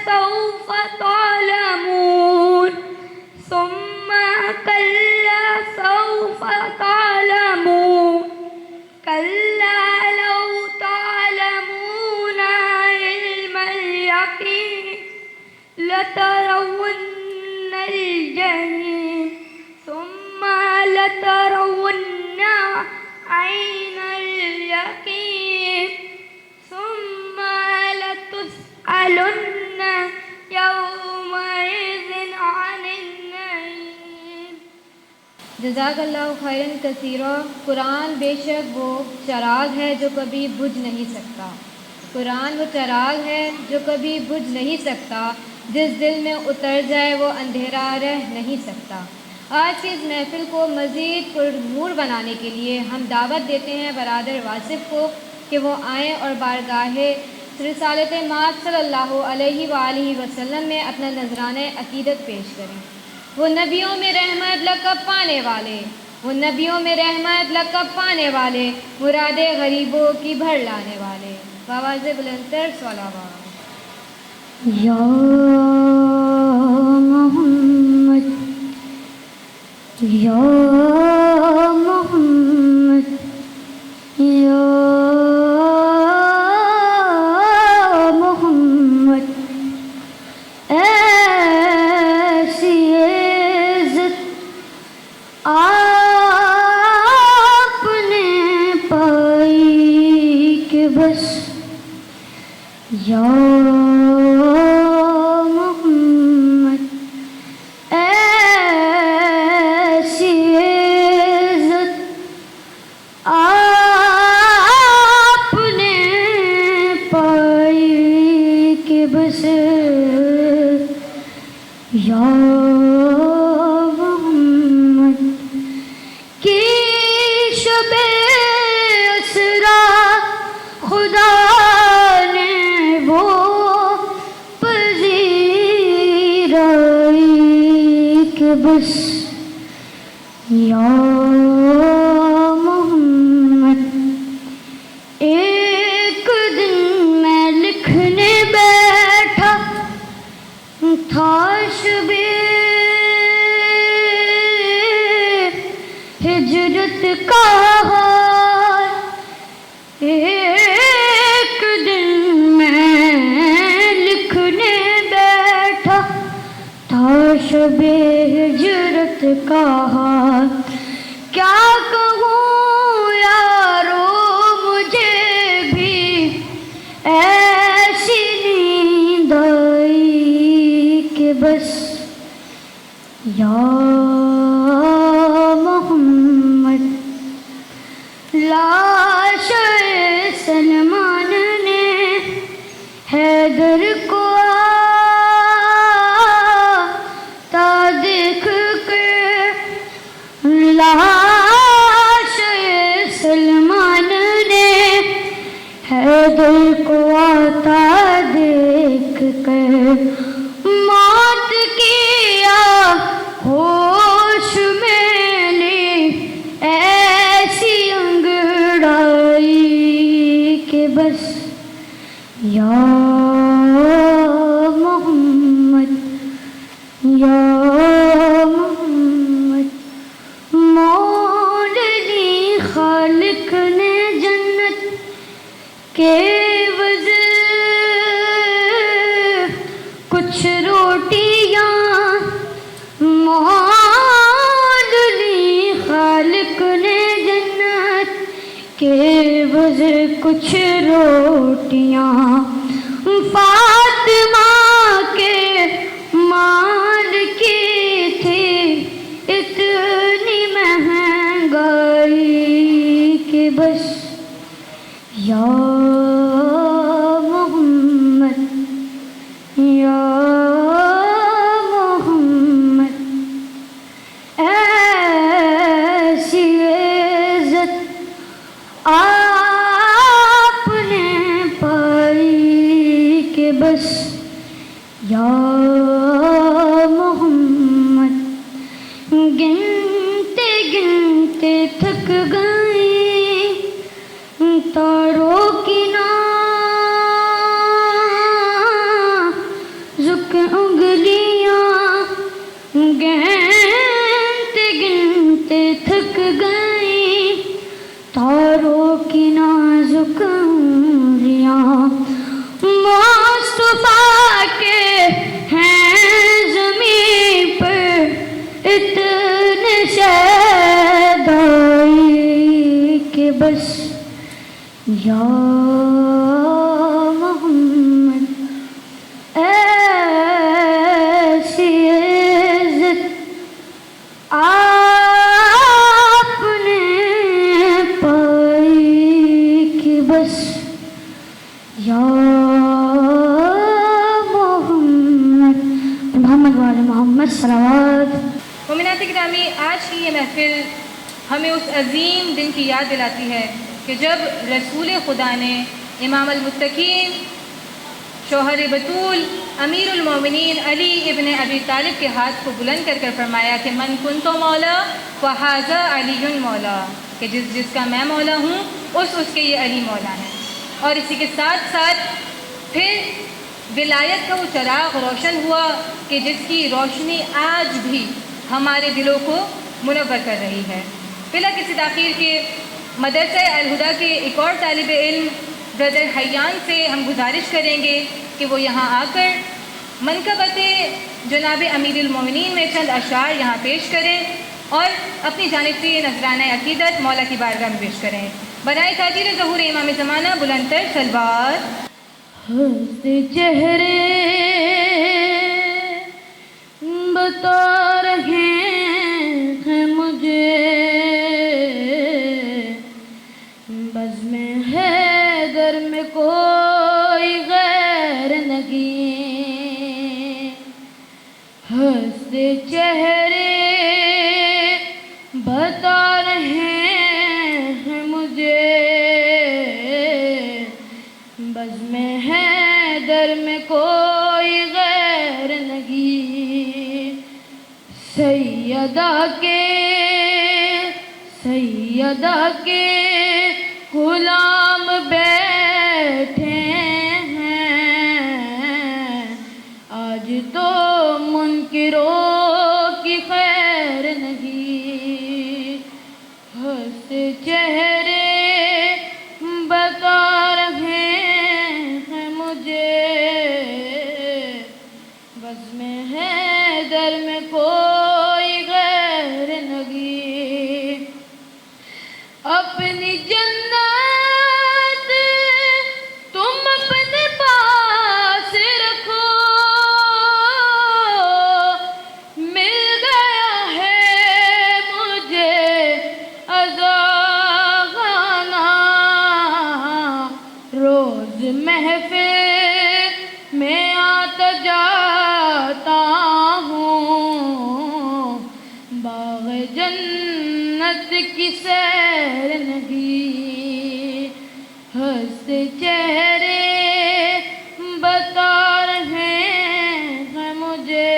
سوف تعلمون ثم كلا سوف تعلمون كلا لو تعلمون علم اليقين لترون الجحيم ثم لترون عين اليقين ثم لتسألن يومئذ عن النعيم. جزاک اللہ خیراً کثیرا. قرآن بے شک وہ چراغ ہے جو کبھی بجھ نہیں سکتا. قرآن وہ چراغ ہے جو کبھی بجھ نہیں سکتا. جس دل میں اتر جائے وہ اندھیرا رہ نہیں سکتا. آج کی اس محفل کو مزید پرنور بنانے کے لیے ہم دعوت دیتے ہیں برادر واصف کو کہ وہ آئیں اور بارگاہ رسالت مآب صلی اللہ علیہ وآلہ وسلم میں اپنا نذرانہ عقیدت پیش کریں. وہ نبیوں میں رحمت لقب پانے والے، وہ نبیوں میں رحمت لقب پانے والے، مراد غریبوں کی بھر لانے والے. بآواز بلندتر صلوات. یا محمد یا محمد یا محمد. ایسی عزت آپ نے پائی کہ بس یا محمد. ایسی عزت آپ نے پائی کہ بس یا محمد. کی شب اسرا خدا نے وہ پذیرائی کہ بس یا محمد. ایک دن میں لکھنے بیٹھا تھا شبیر ہجرت کا حال. ایک دن میں لکھنے بیٹھا تھا شب ہجرت کا حال. کیا کہوں یارو مجھے بھی ایسی نیند آئی کہ بس یا محمد. لاش سلمان نے حیدر کو آتا دیکھ کر، لاش سلمان نے حیدر کو آتا دیکھ کر موت کیا ہوش میں لی ایسی انگڑائی کہ بس یا محمد یا محمد. مول لی خالق نے جنت کے وزر کچھ روٹیاں، مول لی خالق نے جنت کے وزر کچھ روٹیاں. فاطمہ کے مال کی تھی اتنی مہنگائی کہ بس یا محمد یا محمد. ایسی عزت آپ نے پائی کہ بس یا محمد. گنتے گنتے تھک گئی تاروں کی نا گنتے گنتے تھک گئیں تاروں کی نازک انگلیاں مصطفیٰ کے ہیں زمین پر اتنے شیدائی کہ بس یا محمد ایسی عزت آپ نے پائی کہ بس یا محمد محمد والے محمد صلوات. مومنات گرامی، آج کی یہ محفل ہمیں اس عظیم دن کی یاد دلاتی ہے کہ جب رسول خدا نے امام المتقین، شوہر بطول، امیر المومنین علی ابن ابی طالب کے ہاتھ کو بلند کر کر فرمایا کہ من کنتو مولا فہذا علی مولا، کہ جس کا میں مولا ہوں اس کے یہ علی مولا ہے. اور اسی کے ساتھ ساتھ پھر ولایت کا وہ چراغ روشن ہوا کہ جس کی روشنی آج بھی ہمارے دلوں کو منور کر رہی ہے. بلا کسی تاخیر کے مدرسہ الہدیٰ کے ایک اور طالب علم برادر حیان سے ہم گزارش کریں گے کہ وہ یہاں آ کر منقبت جناب امیر المومنین میں چند اشعار یہاں پیش کریں اور اپنی جانب سے نذرانہ عقیدت مولا کی بارگاہ میں پیش کریں. برائے خاطر ظہور امام زمانہ بلند تر سلوات. ہنستے چہرے بتا رہے ہیں مجھے بزم حیدر میں کوئی غیر نہیں. ہنستے چہرے بتا رہے ہیں مجھے بزم حیدر میں کوئی غیر نہیں. سیدہ کے غلام بیٹھے ہیں آج تو منکروں کی خیر نہیں. ہنستے چہرے بتا رہے ہیں مجھے بزم حیدر میں کوئی غیر نہیں. اپنی جنت تم اپنے پاس رکھو مل گیا ہے مجھے عزاغانہ روز محفل میں آتا جاتا ہوں باغ جنت کی سیر نہیں. ہنستے چہرے بتا رہے ہیں مجھے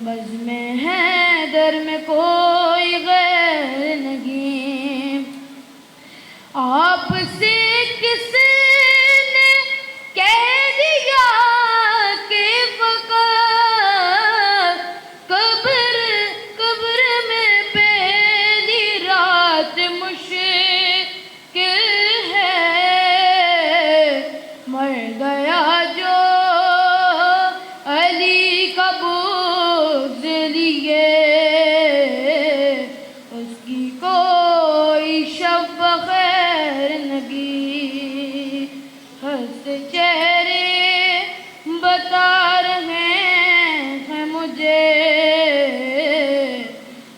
بزم حیدر میں کوئی غیر نہیں. آپ سے کسی نے کہہ دیا کہ فقط قبر میں پہلی رات مشکل ہے. مر گیا جو علی کا بغض لیے اس کی کوئی شب خیر نہیں. ہنستے چہرے بتا رہے ہیں مجھے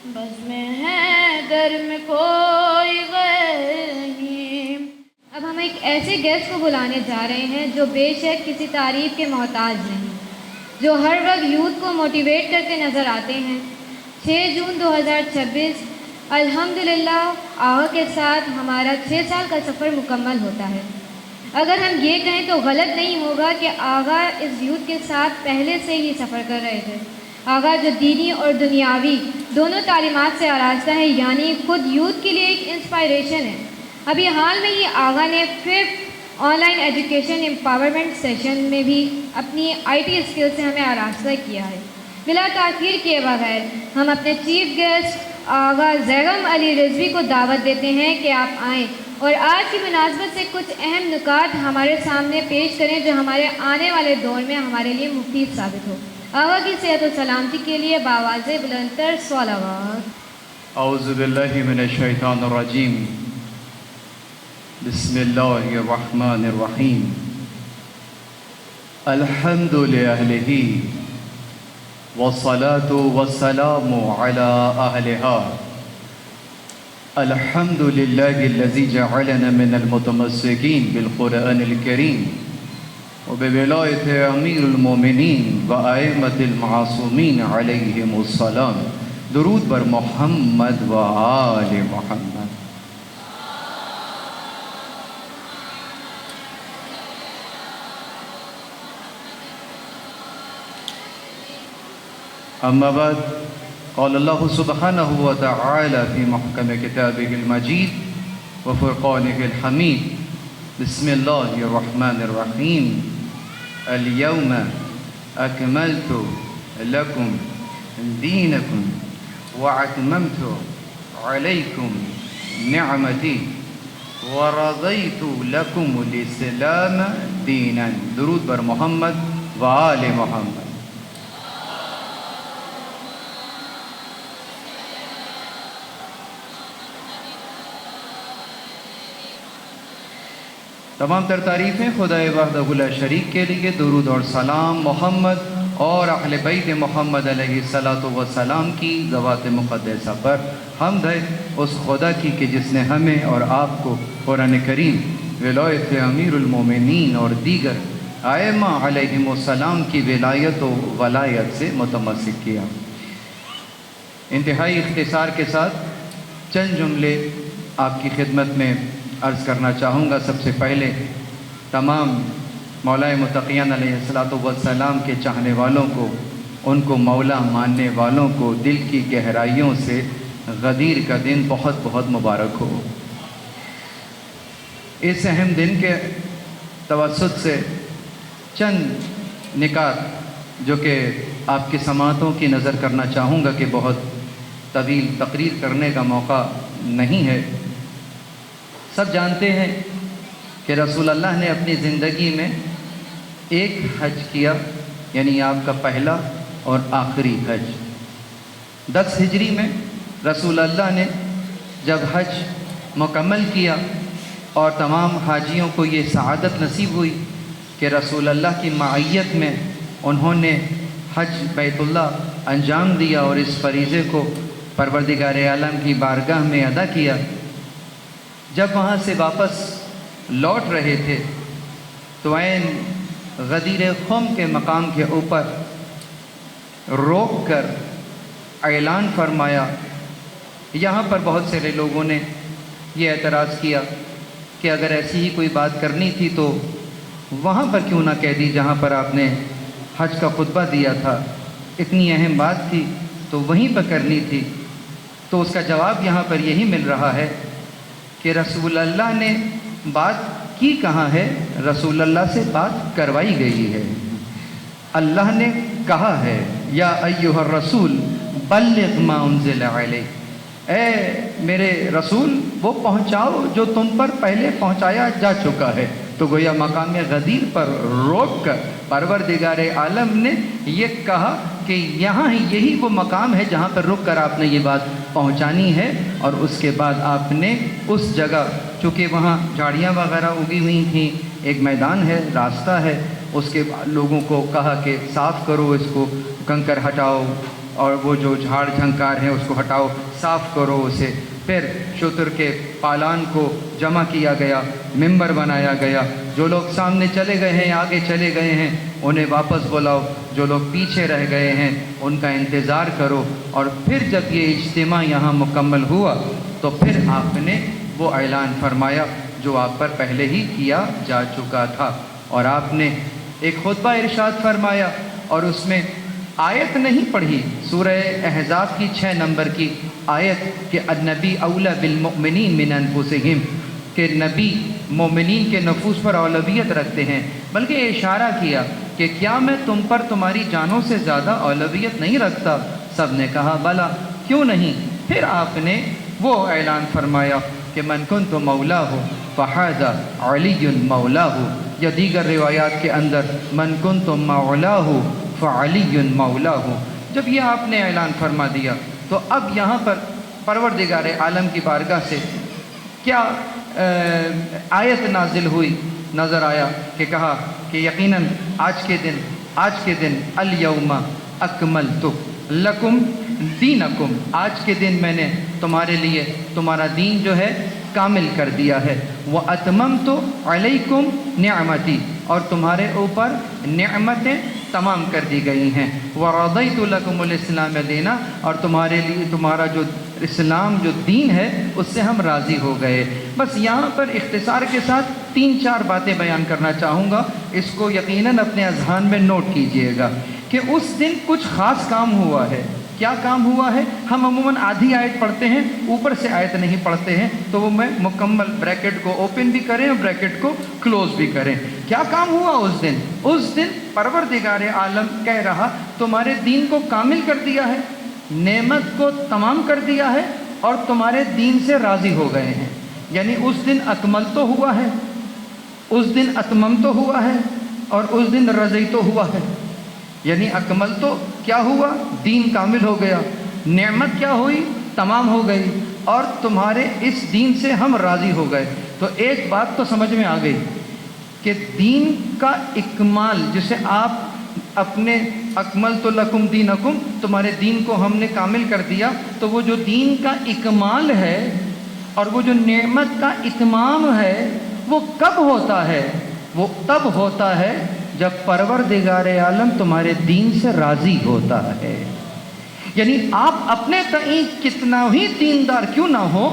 بزم حیدر میں کوئی غیر نہیں. اب ہم ایک ایسے گیسٹ کو بلانے جا رہے ہیں جو بے شک کسی تعریف کے محتاج نہیں، جو ہر وقت یوتھ کو موٹیویٹ کرتے نظر آتے ہیں. 6 جون 2026 الحمدللہ آغا کے ساتھ ہمارا 6 سال کا سفر مکمل ہوتا ہے. اگر ہم یہ کہیں تو غلط نہیں ہوگا کہ آغا اس یوتھ کے ساتھ پہلے سے ہی سفر کر رہے تھے. آغا جو دینی اور دنیاوی دونوں تعلیمات سے آراستہ ہے، یعنی خود یوتھ کے لیے ایک انسپائریشن ہے. ابھی حال میں ہی آغا نے 5th on line education empowerment session میں بھی اپنی IT اسکل سے ہمیں آراستہ کیا ہے۔ بلا تاخیر کیے بغیر ہم اپنے چیف گیسٹ آغا زیغم علی رضوی کو دعوت دیتے ہیں کہ آپ آئیں اور آج کی مناسبت سے کچھ اہم نکات ہمارے سامنے پیش کریں جو ہمارے آنے والے دور میں ہمارے لیے مفید ثابت ہو۔ آغا کی صحت و سلامتی کے لیے بآواز بلند تر صلوات۔ اعوذ باللہ من الشیطان الرجیم، بسم اللہ الرحمن الرحیم، الحمد لأہلہ والصلاة والسلام على أهلها، الحمد لله الذي جعلنا من المتمسكين بالقرآن الكريم وبولاية أمير المؤمنين وأئمة المعصومين عليهم السلام۔ درود بر محمد و آل محمد۔ اما بعد، قال اللہ سبحانہ وتعالی فی محکم کتابہ المجید وفرقانہ الحمید، بسم اللہ الرحمن الرحیم، اليوم اکملت لکم دینکم واتممت علیکم نعمتی ورضیت لکم الاسلام دینا۔ درود بر محمد و آل محمد۔ تمام تر تعریفیں خدا وحدہ لا شریک کے لیے، درود اور سلام محمد اور اہل بیت محمد علیہ السلام کی ذوات مقدسہ پر حمد ہے اس خدا کی کہ جس نے ہمیں اور آپ کو قرآن کریم، ولایت امیر المومنین اور دیگر ائمہ علیہم السلام کی ولایت و ولایت سے متمسک کیا۔ انتہائی اختصار کے ساتھ چند جملے آپ کی خدمت میں عرض کرنا چاہوں گا۔ سب سے پہلے تمام مولا متقیان علیہ السلام کے چاہنے والوں کو، ان کو مولا ماننے والوں کو دل کی گہرائیوں سے غدیر کا دن بہت بہت مبارک ہو۔ اس اہم دن کے توسط سے چند نکات جو کہ آپ کی سماعتوں کی نظر کرنا چاہوں گا کہ بہت طویل تقریر کرنے کا موقع نہیں ہے۔ سب جانتے ہیں کہ رسول اللہ نے اپنی زندگی میں ایک حج کیا، یعنی آپ کا پہلا اور آخری حج۔ 10 ہجری میں رسول اللہ نے جب حج مکمل کیا اور تمام حاجیوں کو یہ سعادت نصیب ہوئی کہ رسول اللہ کی معیت میں انہوں نے حج بیت اللہ انجام دیا اور اس فریضے کو پروردگار عالم کی بارگاہ میں ادا کیا، جب وہاں سے واپس لوٹ رہے تھے تو عین غدیر خم کے مقام کے اوپر روک کر اعلان فرمایا۔ یہاں پر بہت سارے لوگوں نے یہ اعتراض کیا کہ اگر ایسی ہی کوئی بات کرنی تھی تو وہاں پر کیوں نہ کہہ دی جہاں پر آپ نے حج کا خطبہ دیا تھا، اتنی اہم بات تھی تو وہیں پر کرنی تھی۔ تو اس کا جواب یہاں پر یہی مل رہا ہے کہ رسول اللہ نے بات کی کہاں ہے، رسول اللہ سے بات کروائی گئی ہے۔ اللہ نے کہا ہے یا ایھا الرسول بلغ ما انزل الیک، اے میرے رسول وہ پہنچاؤ جو تم پر پہلے پہنچایا جا چکا ہے۔ تو گویا مقام غدیر پر روک کر پروردگار عالم نے یہ کہا کہ یہاں یہی وہ مقام ہے جہاں پر رک کر آپ نے یہ بات پہنچانی ہے۔ اور اس کے بعد آپ نے اس جگہ، چونکہ وہاں جھاڑیاں وغیرہ اگی ہوئی تھیں، ایک میدان ہے، راستہ ہے، اس کے بعد لوگوں کو کہا کہ صاف کرو، اس کو کنکر ہٹاؤ اور وہ جو جھاڑ جھنکار ہیں اس کو ہٹاؤ، صاف کرو اسے۔ پھر شتر کے پالان کو جمع کیا گیا، ممبر بنایا گیا، جو لوگ سامنے چلے گئے ہیں، آگے چلے گئے ہیں، انہیں واپس بلاؤ، جو لوگ پیچھے رہ گئے ہیں ان کا انتظار کرو۔ اور پھر جب یہ اجتماع یہاں مکمل ہوا تو پھر آپ نے وہ اعلان فرمایا جو آپ پر پہلے ہی کیا جا چکا تھا، اور آپ نے ایک خطبہ ارشاد فرمایا اور اس میں آیت نہیں پڑھی، سورہ احزاب کی 6 نمبر کی آیت کہ النبی اولی بالمؤمنین من انفسہم، کہ نبی مومنین کے نفوس پر اولویت رکھتے ہیں، بلکہ اشارہ کیا کہ کیا میں تم پر تمہاری جانوں سے زیادہ اولویت نہیں رکھتا؟ سب نے کہا بلا، کیوں نہیں؟ پھر آپ نے وہ اعلان فرمایا کہ من کنت مولاہ فہذا علی مولاہ، یا دیگر روایات کے اندر من کنت مولاہ فعلی مولاہ۔ جب یہ آپ نے اعلان فرما دیا تو اب یہاں پر پروردگار عالم کی بارگاہ سے کیا آیت نازل ہوئی؟ نظر آیا کہ کہا کہ یقیناً آج کے دن الیوم اکملت لکم دینکم، آج کے دن میں نے تمہارے لیے تمہارا دین جو ہے کامل کر دیا ہے، واتممت علیکم نعمتی، اور تمہارے اوپر نعمتیں تمام کر دی گئی ہیں، ورضیت لکم الاسلام دینا، اور تمہارے لیے تمہارا جو اسلام جو دین ہے اس سے ہم راضی ہو گئے۔ بس یہاں پر اختصار کے ساتھ 3-4 باتیں بیان کرنا چاہوں گا، اس کو یقیناً اپنے اذہان میں نوٹ کیجئے گا کہ اس دن کچھ خاص کام ہوا ہے۔ کیا کام ہوا ہے؟ ہم عموماً آدھی آیت پڑھتے ہیں، اوپر سے آیت نہیں پڑھتے ہیں، تو وہ میں مکمل بریکٹ کو اوپن بھی کریں اور بریکٹ کو کلوز بھی کریں۔ کیا کام ہوا اس دن؟ اس دن پروردگار عالم کہہ رہا تمہارے دین کو کامل کر دیا ہے، نعمت کو تمام کر دیا ہے، اور تمہارے دین سے راضی ہو گئے ہیں۔ یعنی اس دن اکمل تو ہوا ہے، اس دن اتمم تو ہوا ہے، اور اس دن رضی تو ہوا ہے۔ یعنی اکمل تو کیا ہوا؟ دین کامل ہو گیا، نعمت کیا ہوئی؟ تمام ہو گئی، اور تمہارے اس دین سے ہم راضی ہو گئے۔ تو ایک بات تو سمجھ میں آ گئی کہ دین کا اکمال، جسے آپ اپنے اکملت لکم دینکم، تمہارے دین کو ہم نے کامل کر دیا، تو وہ جو دین کا اکمال ہے اور وہ جو نعمت کا اتمام ہے وہ کب ہوتا ہے؟ وہ تب ہوتا ہے جب پروردگار عالم تمہارے دین سے راضی ہوتا ہے۔ یعنی آپ اپنے تئیں کتنا ہی دیندار کیوں نہ ہو،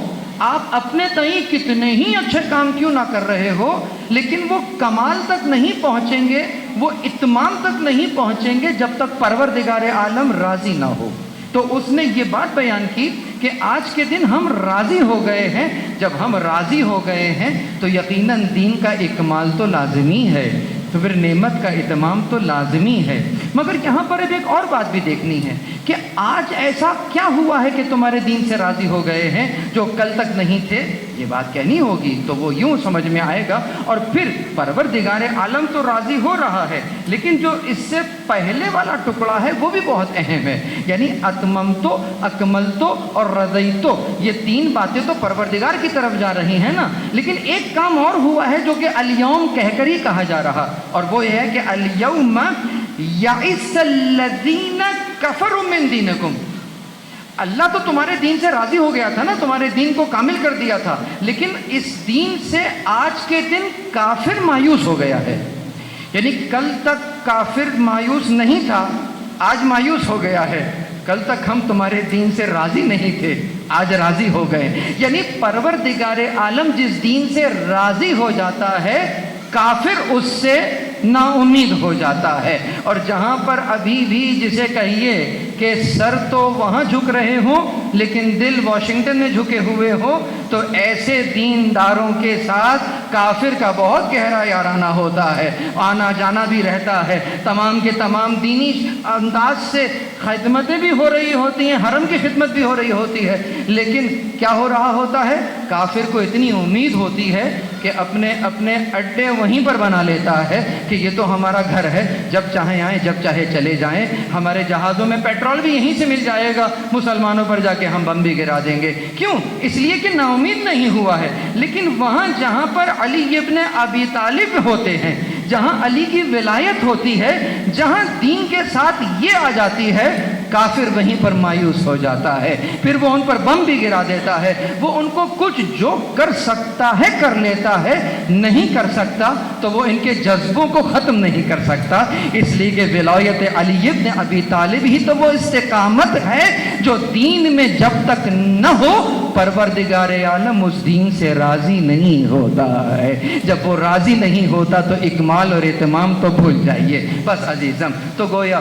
آپ اپنے تئیں کتنے ہی اچھے کام کیوں نہ کر رہے ہو، لیکن وہ کمال تک نہیں پہنچیں گے، وہ اتمام تک نہیں پہنچیں گے جب تک پروردگار عالم راضی نہ ہو۔ تو اس نے یہ بات بیان کی کہ آج کے دن ہم راضی ہو گئے ہیں۔ جب ہم راضی ہو گئے ہیں تو یقیناً دین کا اکمال تو لازمی ہے، تو پھر نعمت کا اتمام تو لازمی ہے۔ مگر یہاں پر اب ایک اور بات بھی دیکھنی ہے کہ آج ایسا کیا ہوا ہے کہ تمہارے دین سے راضی ہو گئے ہیں جو کل تک نہیں تھے؟ یہ بات کہنی ہوگی تو وہ یوں سمجھ میں آئے گا، اور پھر پروردگار عالم تو راضی ہو رہا ہے، لیکن جو اس سے پہلے والا ٹکڑا ہے وہ بھی بہت اہم ہے۔ یعنی اتممتو، اکملتو اور رضیتو، یہ 3 باتیں تو پروردگار کی طرف جا رہی ہیں نا، لیکن ایک کام اور ہوا ہے جو کہ الیوم کہہ کر ہی کہا جا رہا، اور وہ یہ ہے کہ الیوم یئس الذین کفروا من دینکم۔ اللہ تو تمہارے دین سے راضی ہو گیا تھا نا، تمہارے دین کو کامل کر دیا تھا، لیکن اس دین سے آج کے دن کافر مایوس ہو گیا ہے۔ یعنی کل تک کافر مایوس نہیں تھا، آج مایوس ہو گیا ہے۔ کل تک ہم تمہارے دین سے راضی نہیں تھے، آج راضی ہو گئے۔ یعنی پروردگار عالم جس دین سے راضی ہو جاتا ہے، کافر اس سے نا امید ہو جاتا ہے۔ اور جہاں پر ابھی بھی جسے کہیے کہ سر تو وہاں جھک رہے ہوں لیکن دل واشنگٹن میں جھکے ہوئے ہو، تو ایسے دینداروں کے ساتھ کافر کا بہت گہرا یارانہ ہوتا ہے، آنا جانا بھی رہتا ہے، تمام کے تمام دینی انداز سے خدمتیں بھی ہو رہی ہوتی ہیں، حرم کی خدمت بھی ہو رہی ہوتی ہے، لیکن کیا ہو رہا ہوتا ہے؟ کافر کو اتنی امید ہوتی ہے کہ اپنے اڈے وہیں پر بنا لیتا ہے کہ یہ تو ہمارا گھر ہے، جب چاہیں آئیں جب چاہے چلے جائیں، ہمارے جہازوں میں پیٹرول بھی یہیں سے مل جائے گا، مسلمانوں پر جا کے ہم بم بھی گرا دیں گے۔ کیوں؟ اس لیے کہ نا امید نہیں ہوا ہے۔ لیکن وہاں جہاں پر علی ابن ابی طالب ہوتے ہیں، جہاں علی کی ولایت ہوتی ہے، جہاں دین کے ساتھ یہ آ جاتی ہے، کافر وہیں پر مایوس ہو جاتا ہے، پھر وہ ان پر بم بھی گرا دیتا ہے، وہ ان کو کچھ جو کر سکتا ہے کر لیتا ہے، نہیں کر سکتا تو وہ ان کے جذبوں کو ختم نہیں کر سکتا۔ اس لیے کہ ولایت علی ابن ابی طالب ہی تو وہ استقامت ہے جو دین میں جب تک نہ ہو پروردگار عالم اس دین سے راضی نہیں ہوتا ہے۔ جب وہ راضی نہیں ہوتا تو اکمال اور اتمام تو بھول جائیے۔ بس عزیزم، تو گویا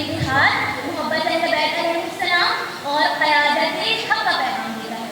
اتحاد، محبت اہل بیت علیہ السلام اور قیادت حق کا پیغام دیتا ہے۔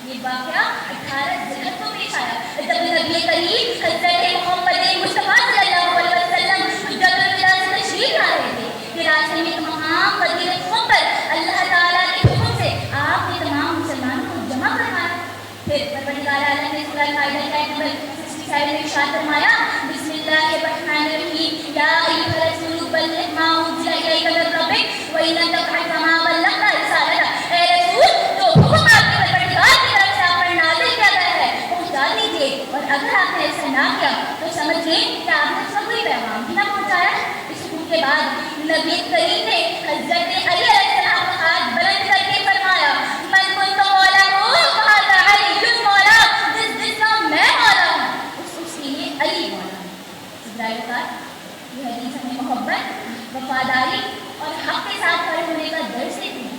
یہ واقعہ 18 ذوالحجہ کو پیش آیا جب نبی کریم حضرت محمد مصطفیٰ صلی اللہ علیہ وسلم حجۃ الوداع سے تشریف لا رہے تھے کہ راستے میں تمام غدیر قوم پر اللہ تعالیٰ کے حکم سے آپ نے تمام مسلمانوں کو جمع کروایا۔ پھر پروردگار عالم نے سورہ مائدہ کی آیت نمبر 67 میں ارشاد فرمایا، بسم اللہ الرحمن الرحیم، یا ایھا الرسول بلغ ما انزل الیک من ربک وان لم تفعل فما بلغت رسالتہ۔ اے رسول، جو حکم آپ کے پروردگار کی طرف سے آپ پر نازل کیا گیا ہے پہنچا دیجیے، اور اگر آپ نے ایسا نہ کیا تو سمجھ لیں کہ آپ نے اس کا کوئی پیغام بھی نہ پہنچایا۔ اس حکم کے بعد نبی کریم نے حضرت علی علیہ السلام کا ہاتھ بلند کر کے فرمایا، من کنت مولا ہو فہذا علی مولا، جس کا میں مولا ہوں اس کے لیے علی مولا ہے۔ یہ حدیث ہمیں محبت، وفاداری اور حق کے ساتھ کھڑے ہونے کا درس دیتی ہے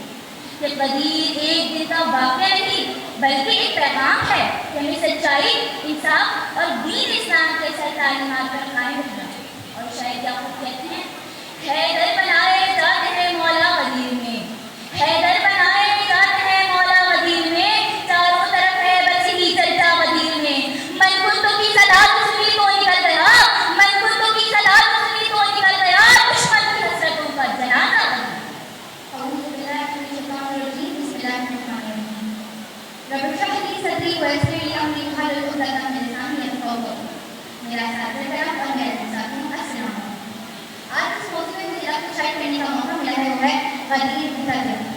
کہ قدیر ایک دن کا واقعہ نہیں بلکہ ایک پیغام ہے کہ ہمیں سچائی، انصاف اور دین اسلام کے سر تعلیمات پر قائم رکھنا ہے۔ اور شاید کیا خود کہتے ہیں، حیدر بنائے جاتے ہیں مولا قدیر میں، حیدر بنائے جاتے ہیں مولا قدیر میں، چاروں طرف ہے بس ہی چرچا قدیر میں، من کنتو کی صدا سنی تو نکل گیا، من کنتو کی صدا سنی تو نکل گیا، دشمن کی حسرتوں کا جنازہ بنا۔ اعوذ باللہ من الشیطان الرجیم، بسم اللہ الرحمن الرحیم، رب اشرح لی صدری ویسر لی امری واحلل عقدۃ من لسانی یفقہوا قولی۔ میرا ساتھ کرام اور میرے ساتھیوں، السلام علیکم۔ آج اس موضوع میں مجھے آپ کو شائع کرنے کا موقع ملا ہے، وہ ہے غدیر متحد۔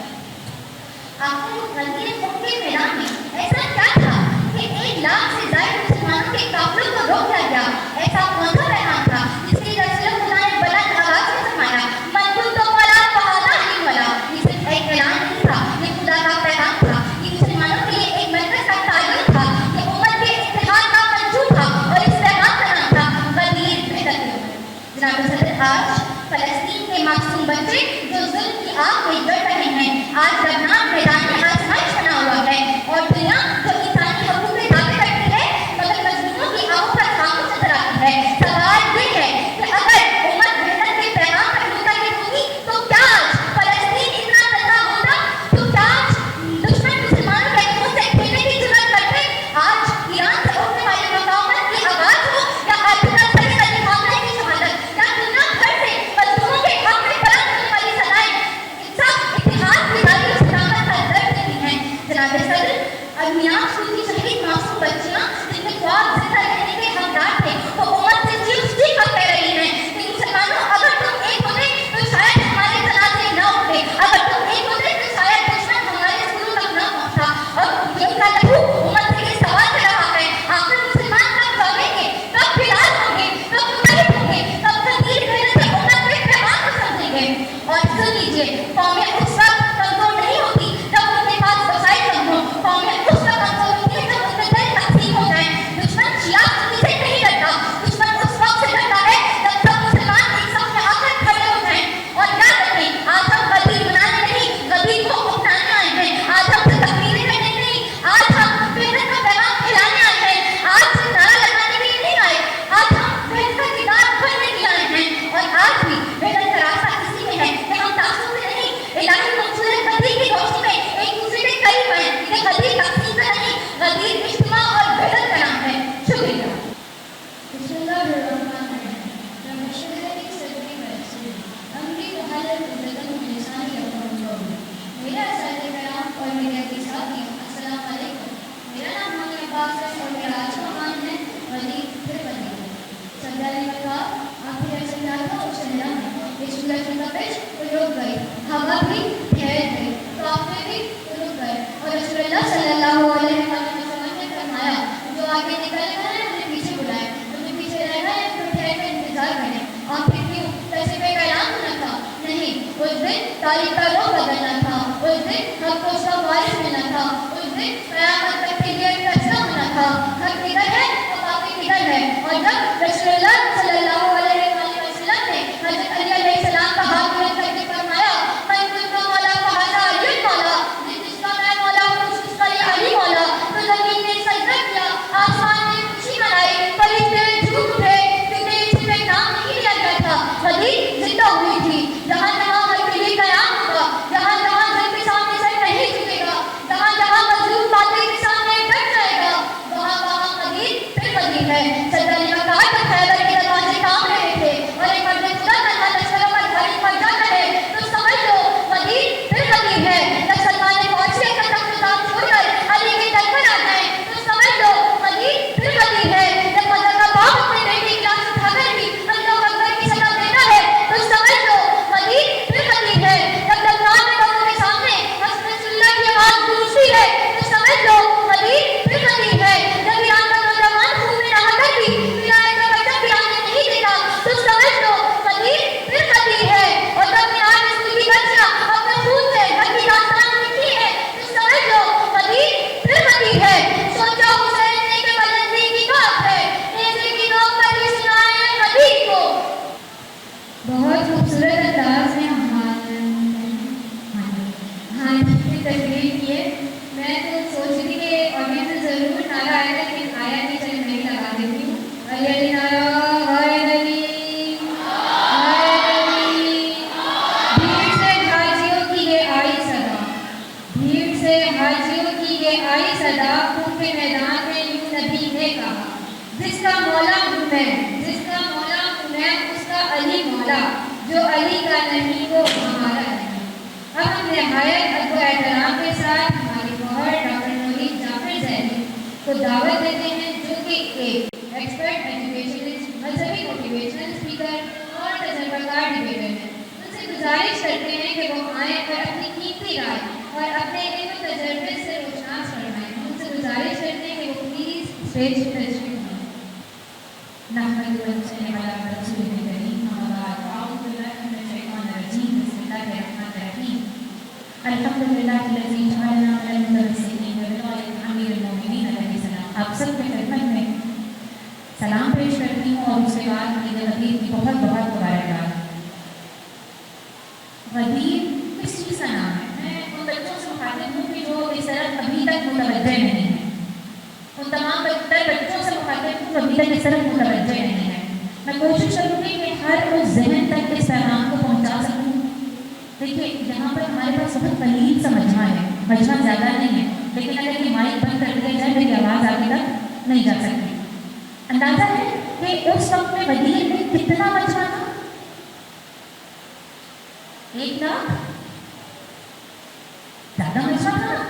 آپ کو غدیر خون کے میدان میں ایسا کیا تھا کہ 1 لاکھ سے زائد مسلمانوں کے قافلوں کو روک دیا گیا؟ ایسا کون سا پیغام تھا جس کے رسول خدا نے بلند آواز سے فرمایا، من کنت مولا فہذا علی مولا؟ یہ صرف ایک اعلان نہیں تھا، یہ خدا کا پیغام تھا، یہ مسلمانوں کے لیے ایک مرکز کا تعین تھا، یہ امت کے اتحاد کا منشور تھا، اور اس پیغام کا نام تھا غدیر متحد۔ جناب صدر، آج فلسطین کے معصوم بچے جو ظلم کی آگ میں جل رہے ہیں، آج لبنان میدان آزمائش بنا ہوا ہے، اور دنیا جو انسانی حقوق کے دعوے کرتی ہے مگر مظلوموں کی آنکھوں پر خاموش نظر آتی ہے۔ سوال یہ ہے کہ اگر امت وحدت کے پیغام پر متحد ہوگی تو کیا آج فلسطین اتنا تنہا ہوتا؟ تو کیا آج دشمن مسلمانوں کے خون سے کھیلنے کی جرأت کرتے؟ آج ایران سے اٹھنے والی مقاومت کی آواز ہو یا آرٹیکل 30 علی خامنہ کی شہادت، یا دنیا بھر سے مظلوموں کے حق میں بلند ہونے والی صدائیں، سب اتحاد بیداری اور شجاعت کا درد دیتی ہیں۔ جناب صدر، ارمیان کی شہید معصوم بچیاں جن کے خواب زندہ رہنے کے حقدار تھے، وہ امت سے چیخ کہہ رہی ہیں کہ مسلمانوں، اگر تم ایک ہوتے تو شاید ہمارے جنازے نہ اٹھتے، اگر تم ایک ہوتے تو شاید دشمن ہمارے سروں تک نہ پہنچتا۔ اور یہ کا لہو امت سے یہ سوال کر رہا ہے، آخر مسلمان کب جاگیں گے، کب بیدار ہوں گے، کب متحد ہوں گے، کب غدیر محنت سے امت کے پیغام کو سمجھیں گے؟ اور سن لیجیے، قومیں اس وقت کمزور نہیں ہوتی جب ان کے پاس وسائل کم ہوں، قومیں اس وقت کمزور ہوتی ہیں جب ان میں دل تقسیم ہو جائیں۔ دشمن شیعہ سنی سے نہیں ڈرتا، دشمن اس وقت سے ڈرتا ہے جب سب مسلمان ایک صف میں آ کر کھڑے ہو جائیں۔ اور یاد رکھیں، آج ہم غدیر بنانے نہیں، غدیر کو اپنانے آئے ہیں۔ آج ہم سے تقریریں کرنے نہیں، آج ہم وحدت کا پیغام پھیلانے آئے ہیں۔ آج سے نعرہ لگانے کے لیے نہیں آئے، آج ہم وحدت کا کردار بننے کے لیے آئے ہیں۔ اور آج بھی وحدت کا راستہ اسی میں ہے کہ ہم تعصب سے نہیں، الہی منصور غدیر کی روشنی میں ایک دوسرے کے قریب آئیں۔ یہ غدیر تقسیم کا نہیں، غدیر اجتماع اور وحدت کا نام ہے۔ شکریہ۔ بسم اللہ الرحمن الرحیم، رب اشرح لی صدری ویسر لی امری واحلل عقدۃ من لسانی یفقہوا قولی۔ میرا اساتذہ کرام اور میرے عزیز ساتھیوں، السلام علیکم۔ میرا نام مانی عباس ہے اور میرا آج کا عنوان ہے غدیر پھر غدیر۔ سردار نے کہا، آخر ایسے کیا تھا اس صحرا میں، یہ سورج کی تپش رک گئی، ہوا بھی ٹھہر گئی، قافلے بھی رک گئے، اور رسول اللہ صلی اللہ علیہ وسلم نے فرمایا، جو آگے نکل گئے ہیں انہیں پیچھے بلائیں، جو پیچھے رہ گئے ہیں پھر ٹھہر کر انتظار کریں۔ آخر کیوں؟ پیسے پہ کا اعلان ہونا تھا؟ نہیں، اس دن تاریخ کا رخ بدلنا تھا، اس دن حق کو اس کا وارث ملنا تھا، اس دن قیامت تک کے لیے فیصلہ ہونا تھا۔ حق کدھر ہے تو باقی کدھر ہے؟ اور جب رسول اللہ صلی اللہ علیہ وسلم نے حضرت علی علیہ السلام کا ہاتھ بلند کر کے فرمایا، من کنت مولا فہذا علی مولا، جس کا میں مولا ہوں اس کا یہ علی مولا، تو زمین نے سجدہ کیا، آسمان نے خوشی منائی، فرشتے جھوم اٹھے، کیونکہ اس میں نام نہیں لیا گیا تھا، غدیر زندہ ہوئی تھی۔ جہاں جہاں خطی ہے. سردار نے کہا کہ خیبر کے دروازے کام رہے تھے اور ایک مرد خدا تنہا لشکروں پر بھاری پڑ جاتا ہے تو سمجھ لو غدیر پھر خطی ہے. جب سلمان نے فوج سے ایک تخت کام چھوڑ کر علی کے در پر آ گئے تو سمجھ لو غدیر پھر خطی ہے. جب مدر کا باپ اپنے بیٹے کی لاش اٹھا کر بھی اللہ اکبر کی صدا دیتا ہے تو سمجھ لو غدیر پھر خطی ہے. جب لبنان میں لوگوں کے سامنے حسن اللہ کی آواز گونجتی ہے تو سمجھ لو غدیر پھر خطی ہے. جب ایران کا نوجوان خون میں نہا کر بھی ولایت کا بچہ ایران نے نہیں دیتا تو سمجھ لو غدیر پھر خطی ہے. اور جب میعاد میں سوئی بچہ اپنے خون سے گھر کی داستان لکھی ہے تو سمجھ لو غدیر پھر خطی ہے. سوچا حسین نے کہ بلندی کی بات ہے نیزے کی نوک پر بھی سنائے غدیر کو. بہت خوبصورت انداز میں تقریر کی ہے. میں تو سوچ رہی تھی کہ آڈینس سے ضرور نعرہ آیا تھا لیکن آیا نہیں. چلے میں ہی لگا دیتی ہوں. علی علی نعرہ غائے علی بھیڑ سے حاجیوں کی یہ آئی صدا بھیڑ سے حاجیوں کی یہ آئی صدا خون کے میدان میں یوں نبی نے کہا جس کا مولا ہوں میں اس کا علی مولا جو علی کا نہیں وہ ہمارا نہیں. اب ہم نہایت ادب و احترام کے ساتھ ہماری بہر ڈاکٹر نوید جعفر زیدی کو دعوت دیتے ہیں جو کہ ایک ایکسپرٹ ایجوکیشنسٹ مذہبی موٹیویشنل اسپیکر اور تجربہ کار ڈبیٹر ہیں. ان سے گزارش کرتے ہیں کہ وہ آئیں اور اپنی قیمتی رائے اور اپنے علم و تجربے سے روشناس فرمائیں. ان سے گزارش کرتے ہیں کہ وہ پلیز اسٹیج پر تشریف لائیں. نحمد و نصلی علی رسول کریم اما بعد اعوذ باللہ من الشیطان الرجیم بسم اللہ الرحمن الرحیم. الحمدللہ الذی جعلنا من المتوسطین بولایۃ امیر المؤمنین علیہ السلام. آپ سب کے خدمت میں سلام پیش کرتی ہوں اور اس کے بعد عید غدیر کی بہت بہت مبارکباد. غدیر کس چیز کا نام ہے؟ میں ان بچوں سے مخاطب ہوں کہ جو اس طرح ابھی تک متوجہ نہیں ہیں. ان تمام بچوں سے مخاطب ہوں ابھی تک اس طرح متوجہ نہیں ہے. میں کوشش کروں گی کہ ہر اس ذہن تک اس پیغام کو پہنچا سکوں. دیکھیے یہاں پر ہمارے پاس بہت قلیل سا مجمع ہے, مجمع زیادہ نہیں ہے, لیکن اگر یہ مائک بند کر دیا جائے میری آواز آگے تک نہیں جا سکتی. اندازہ ہے کہ اس وقت میں غدیر میں کتنا مجمع تھا؟ 1 لاکھ زیادہ مجمع تھا.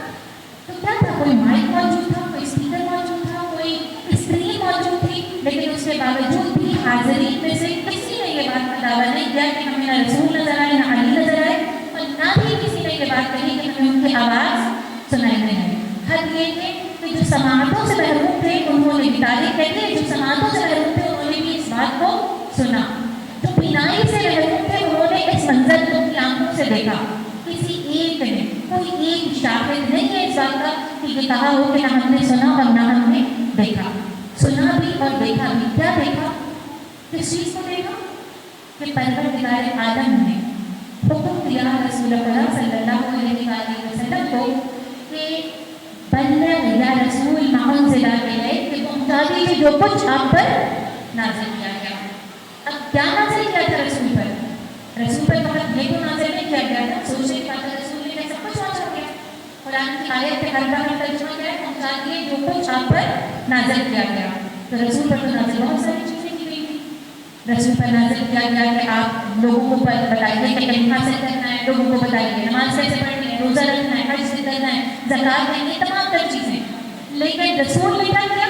تو کیا تھا؟ کوئی مائک موجود تھا, کوئی اسپیکر موجود تھا, کوئی اسکرین موجود تھی, لیکن اس کے باوجود بھی حاضرین میں سے کسی نے یہ بات کا دعویٰ نہیں کیا کہ ہمیں نہ رسول نظر آئے نہ علی نظر آئے, اور نہ بھی کسی نے یہ بات کہی کہ ہمیں ان کی آواز سنائی نہیں آئی. حد یہ ہے کہ جو سماعتوں سے محروم تھے انہوں نے بھی تاریخ کہی, جو سماعتوں سے محروم تھے انہوں نے بھی اس بات کو سنا. جو بینائی سے محروم تھے انہوں نے اس منظر کو اپنی آنکھوں سے دیکھا. کسی ایک نے, کوئی ایک شاہد نہیں ہے اس بات کا کہ یہ کہا ہو کہ نہ ہم نے سنا اور نہ ہم نے دیکھا. سنا بھی اور دیکھا بھی. کیا دیکھا؟ کس چیز کو دیکھا؟ کہ پروردگار عالم نے حکم دیا رسول اللہ صلی اللہ علیہ وآلہ وسلم کو کہ بلغ یا رسول ما انزل الیک, کہ پہنچا دیجیے جو کچھ آپ پر نازل کیا گیا. اب کیا نازل کیا تھا رسول پر؟ رسول پر فقط یہ تو نازل نہیں کیا گیا تھا, سوچنے کی بات ہے, رسول نے سب کچھ پہنچا دیا. قرآن کی آیت کے ہر بار ترجمہ کیا ہے؟ پہنچا دیے جو کچھ آپ پر نازل کیا گیا. تو رسول پر تو نازل بہت ساری چیزیں کی گئی تھی. رسول پر نازل کیا گیا کہ آپ لوگوں کو بتائیے کہ علم حاصل کرنا ہے, لوگوں کو بتائیے نماز کیسے پڑھنی ہے, روزہ رکھنا ہے, حج سے کرنا ہے, زکات دینی ہے, تمام تر چیزیں. لیکن رسول نے کیا کیا؟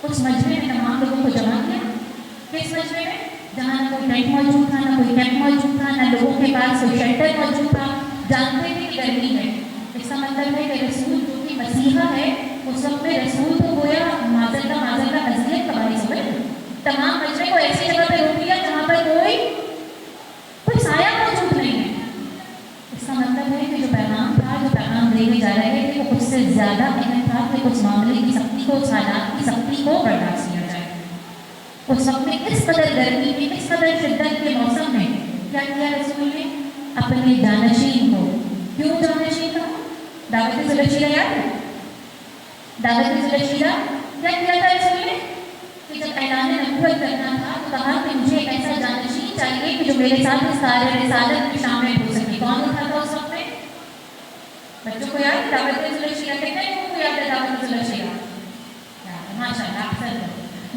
اس مجمع میں تمام لوگوں کو جمع کیا. کس مجمع میں؟ جہاں نہ کوئی ٹینٹ موجود تھا, نہ کوئی کیمپ موجود تھا, نہ لوگوں کے پاس کوئی شیلٹر موجود تھا. جانتے تھے کہ گرمی ہے. اس کا مطلب ہے کہ رسول جو کہ مسیحا ہے اس وقت میں رسول تو گویا معذر کا اذیت کا باعث ہو گئے. تمام مجمع کو ایسی جگہ پہ روک دیا جہاں پر کوئی سایہ موجود نہیں ہے. اس کا مطلب ہے کہ جو پیغام دینے جا رہے تھے وہ اس سے زیادہ اہم تھا کہ اس معاملے کی سختی کو, اس حالات کی سختی کو برداشت کیا جائے. اس وقت میں اس قدر گرمی میں, اس قدر شدت کے موسم میں کیا کیا رسول نے؟ اپنے جانشین کو, کیوں جانشین کا دعوت ذوالشیرہ یاد ہے؟ دعوت ذوالشیرہ کیا کیا تھا رسول نے؟ کہ جب اعلان نبوت کرنا تھا تو کہا کہ مجھے ایسا جانشین چاہیے کہ جو میرے ساتھ اس کار رسالت میں شامل ہو سکے. کون تھا اس وقت میں؟ بچوں کو یاد دعوت ذوالشیرہ کہتے ہیں, ان کو یاد ہے دعوت ذوالشیرہ؟ ماشاء اللہ,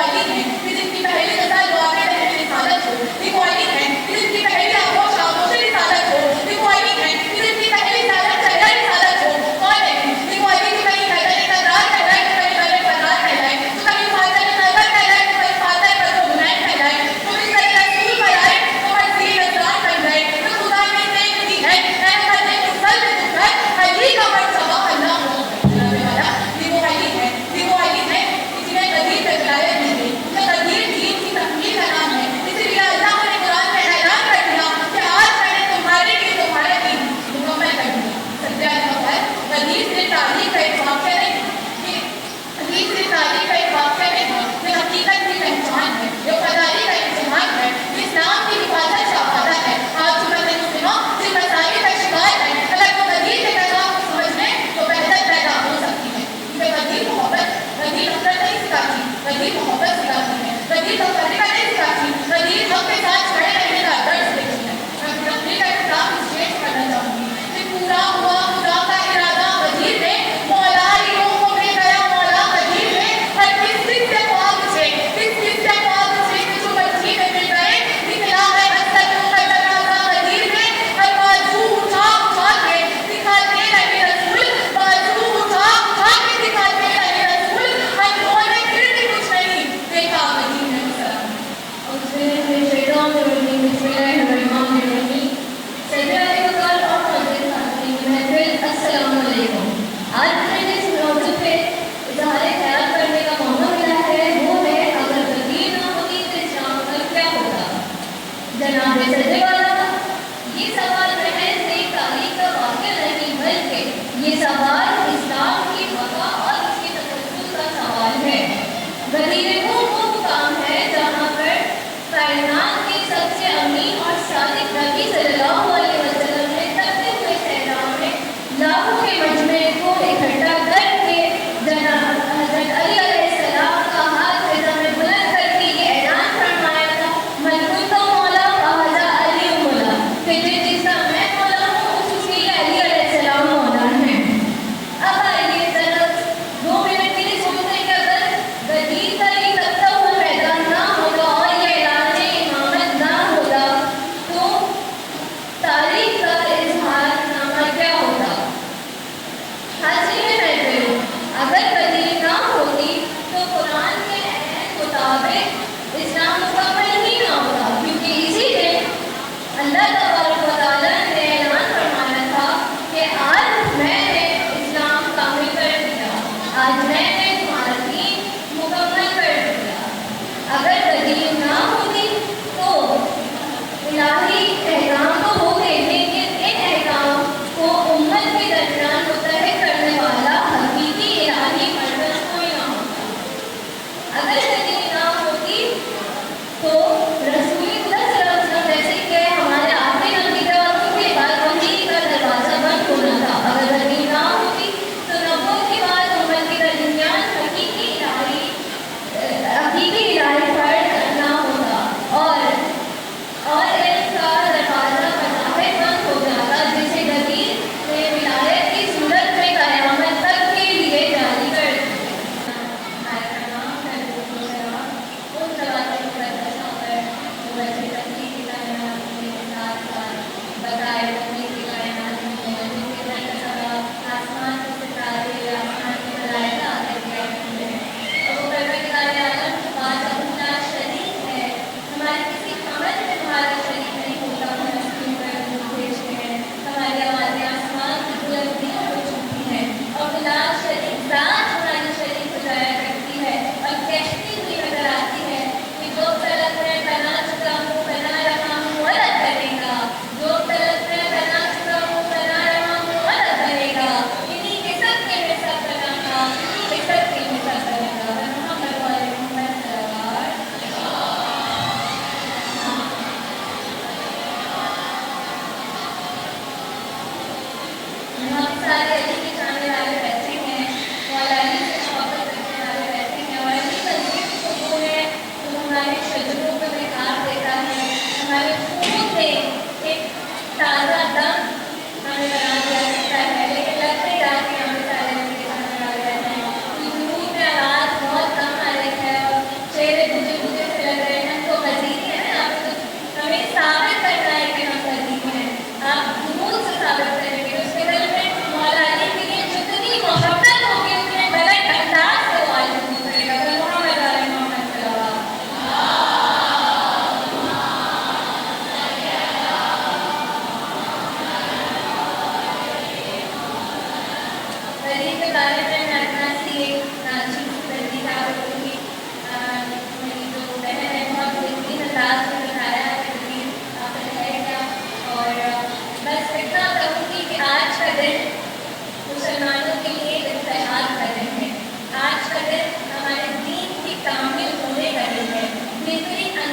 موالد ہیں کہ جن کی پہلی غزہ دعائیں رہنے رسالت ہو، یہ موالد ہیں کہ جن کی پہلی آغوش آغوش رسالت ہو، یہ موالد ہیں کہ جن کی پہلی زیادہ چہرہ رسالت ہو. کون ہے یہ موالد؟ جو کہیں حیدر اقتدار کہلائے، تو کہیں غیر اقتدار کہلائے، تو کہیں فاتح خیبر کہلائے، تو کہیں فاتح فتح حنین کہلائے، تو کہیں رسول پر آئے تو مرضی رضوان بن گئے. تو خدا نے دیکھ دی ہے احمد نے مسل میں دکھر علی کا مرتبہ اللہ ہو جانے والا. یہ موالد ہے، یہ موالد ہے کہ جنہیں غدیر پہ ولایت دی گئی، جو غدیر دین کی تکمیل کا نام ہے. اسی لیے اللہ نے قرآن میں اعلان کر دیا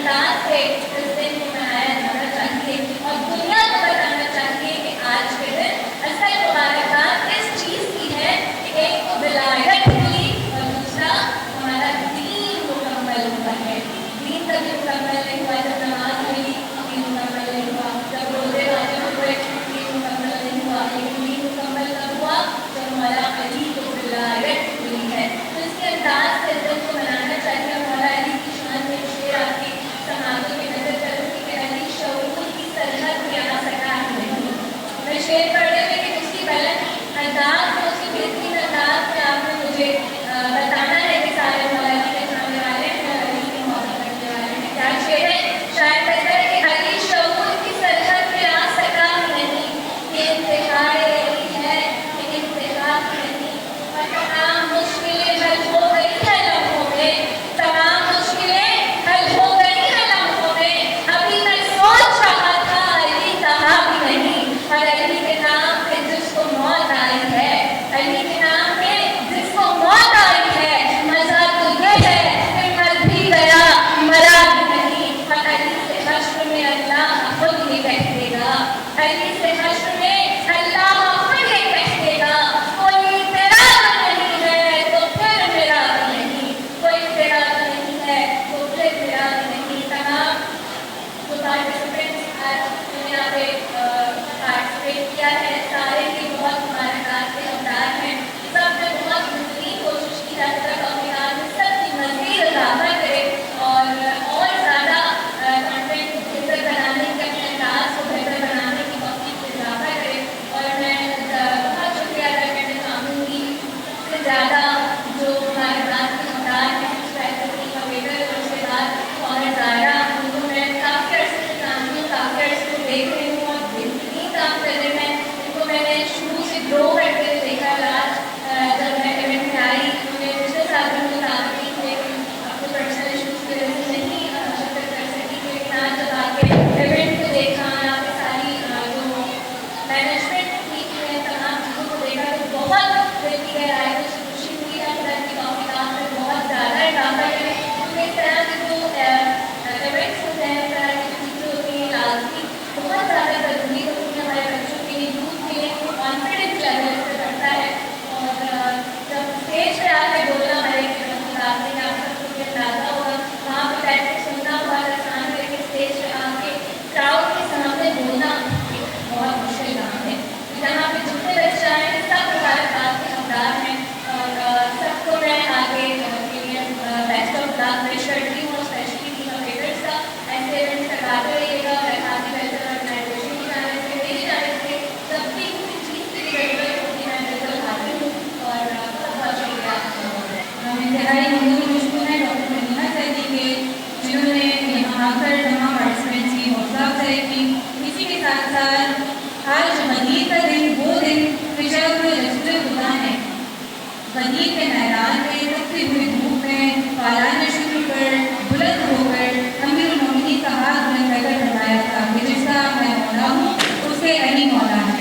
انداز سے اس دن کو منایا جانا چاہیے اور دنیا کو بتانا چاہیے کہ آج کے دن اصل مبارکباد اس چیز کی ہے کہ ایک کو ولایت ملی اور دوسرا ہمارا دین مکمل ہوا ہے. دین کبھی مکمل نہیں ہوا جب نماز ہوئی، دین مکمل نہیں ہوا جب روزے واجب ہوئے، دین مکمل نہیں ہوا. لیکن دین مکمل کب ہوا؟ جب مولا علی کو ولایت ملی ہے. تو اس کے انداز سے دن کو منانا چاہیے. مولا علی کی شان میں شعر آپ کی سماعتوں میں نظر کروں گی کہ علی شعور کی سرحد میں آ سکا نہیں. میں شعر پڑھنے میں کہ اس کی بلند انداز میں، اس کی بہترین انداز میں آپ نے مجھے بتانا ہے کہ سارے مولا علی کے جاننے والے ہیں اور علی کی محبت کرنے والے ہیں. کیا شعر ہے؟ شاید کہتا ہے کہ علی شعور کی سرحد میں آ سکا نہیں، یہ انتہائی علی ہے کہ انتہا نہیں. اور تمام مشکلیں حل ہو گئی ہے لمحوں میں، تمام مشکلیں حل ہو گئی ہے لمحوں میں. ابھی میں سوچ رہا تھا علی کہا بھی نہیں. اور علی کے نام پہ جس کو موت آئی ہے، علی کے نام پہ جس کو موت آئی ہے، مزہ تو یہ ہے کہ مر بھی گیا مرا بھی نہیں. اور علی سے حشر میں اللہ خود ہی کہہ دے گا، علی سے حشر میں اللہ خود ہی کہہ دے گا کوئی تیرا نہیں ہے تو پھر میرا بھی نہیں، کوئی تیرا نہیں ہے تو پھر میرا بھی نہیں. تمام جو پارٹیسپینٹس نے یہاں پہ پارٹیسپیٹ کیا ہے، سارے ہی بہت مبارکباد کے حقدار ہیں. سب نے بہت بہترین کوشش کی ہے کہ اپنے میں سب کی مزید اضافہ کرے اور زیادہ کنٹینٹ کو بہتر بنانے کے، اپنے انداز کو بہتر بنانے کی توفیق کو اضافہ کرے. اور میں بہت شکریہ ادا کرنا چاہوں گی سے زیادہ جو ہمارے بات کے حقدار ہیں، فیکلٹی کمپیوٹر اور اس کے بعد اور زائرہ، ان کو میں کافی عرصے سے جانتی ہوں، کافی عرصے سے دیکھ رہی ہوں اور بہترین کام کر رہے ہیں. ان کو میں نے شروع سے گرو کرتے ہوئے دیکھا. آج جب میں ایونٹ میں آئی، انہوں نے پچھلے سال بھی مجھے دعوت دی تھی لیکن اپنے پرسنل ایشوز کی وجہ سے نہیں شرکت کر سکی. لیکن آج جب آ کے ایونٹ کو دیکھا، آپ کی ساری جو مینجمنٹ کی ہے، تمام چیزوں کو دیکھا تو بہت دل کی گہرائی سے خوشی ہوئی ہے کہ کی توفیقات میں بہت زیادہ اضافہ کریں. کیونکہ اس طرح کے جو ایونٹس ہوتے ہیں، اس طرح کی چیزیں ہوتی ہیں، لازمی بہت زیادہ ضروری ہوتی ہے ہمارے بچوں کے لیے، یوتھ کے لیے. کانفیڈنس لیول اس سے بڑھتا ہے. اور جب اسٹیج پہ آ کے بولنا ہمارے مقابلے میں آپ سب کو بھی اندازہ ہوگا، وہاں پہ بیٹھ کے سننا بہت آسان ہے لیکن اسٹیج پہ آ کے کراؤڈ کے سامنے بولنا ایک بہت مشکل کام ہے. جہاں پہ جتنے بچے آئے ہیں سب مبارکباد کے حقدار ہیں اور سب کو میں آگے کے لیے بیسٹ آف لک وش کرتی ہوں. اسپیشلی ٹیم آپریٹرس کا ایسے ایونٹس کرواتے رہیے گا. میں کافی بہتر آرگنائزیشن کی جانب سے، میری جانب سے جب بھی کسی چیز کی ضرورت ہوتی ہے میں بالکل حاضر ہوں. اور بہت بہت شکریہ. انتہائی ممنون مشکور ہے ڈاکٹر مدینہ سیدی کے، جنہوں نے یہاں آ کر تمام پارٹیسپینٹس کی حوصلہ افزائی کی. اسی کے ساتھ ساتھ آج غدیر کا دن وہ دن کہ جب رسول خدا نے غدیر کے میدان میں تپتی ہوئی دھوپ میں پالان شروع پر بلند ہو کر امیر المومنین کا ہاتھ بلند کر کر فرمایا تھا کہ جس کا میں مولا ہوں اس کے علی مولا ہے.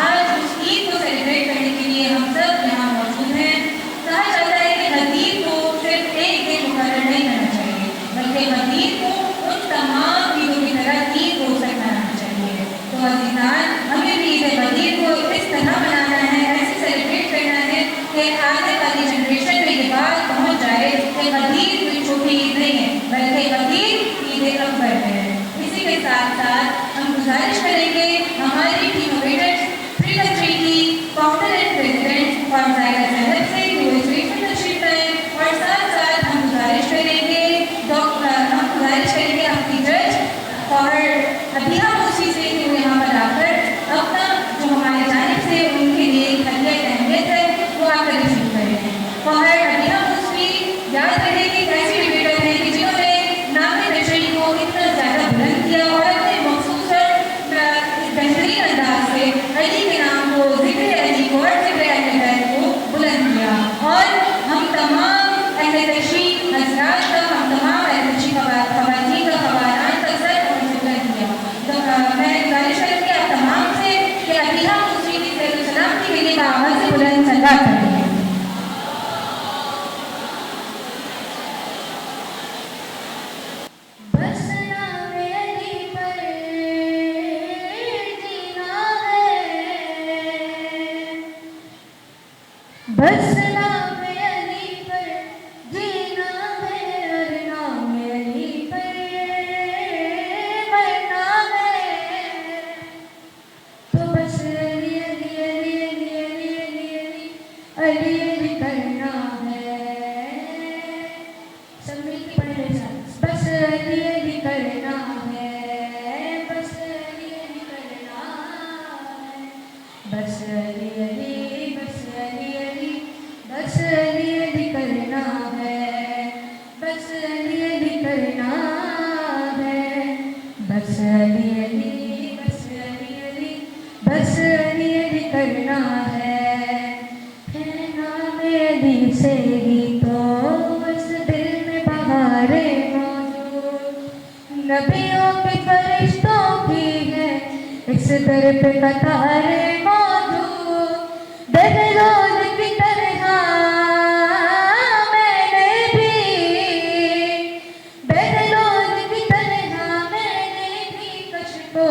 آج اس عید کو سیلیبریٹ کرنے کے لیے ہم سب یہاں موجود ہیں. کہا جاتا ہے کہ غدیر کو صرف ایک دن مقرر نہیں کرنا چاہیے بلکہ غدیر کو ان تمام عیدوں کی طرح 3 روز تک منانا چاہیے. تو عزیزان، ہمیں بھی عید غدیر کو اس طرح منانا ہے، ایسے سیلیبریٹ کرنا ہے کہ آنے والی جنریشن میں یہ بات پہنچ جائے کہ غدیر کوئی چھوٹی عید نہیں ہے بلکہ غدیر عید اکبر ہے. اسی کے ساتھ ساتھ ہم گزارش کریں گے ہماری ٹیم آپریٹرس پری کنٹری کی فاؤنڈر اینڈ پریزیڈنٹ اور زائرہ صاحب سے کہ وہ اسٹیج پر تشریف لائیں. اور ساتھ ساتھ ہم گزارش کریں گے اپنی جج اور ابھیا موسی سے کہ وہ یہاں پر آ کر اپنا جو ہمارے جانب سے ان کے لیے حدیت اہمیت ہے وہ آ کر ریسیو کریں. اور ابھیا موسی یاد رہے کہ ایک ایسی ڈیبیٹر ہیں کہ جنہوں نے نام تشریح کو اتنا زیادہ بلند کیا اور اپنے مخصوص بہترین انداز سے علی کے نام کو، ذکر علی کو اور ذکر اہل بیت کو بلند کیا. اور ہم تمام اہل تشریح حضرات کا، ہم تمام اہل تشریح خواتین کا، خوانان کا سر اور ذکر کیا. بس نام علی پر جینا ہے اور نام علی پر مرنا ہے تو بس علی علی علی علی علی علی علی علی کرنا ہے سب مل کے پڑھ رہے ساتھ بس علی علی کرنا ہے بس علی علی کرنا ہے بس علی علی بس علی علی بس علی علی کرنا ہے بس علی علی کرنا ہے بس علی علی بس علی علی بس علی علی کرنا ہے نام علی سے ہی تو بس دل میں بہاریں موجود نبیوں کے فرشتوں کی ہے اس در پہ قطاریں موجود بہلول کی طرح میں نے بھی بہلول کی طرح میں نے بھی کشف کو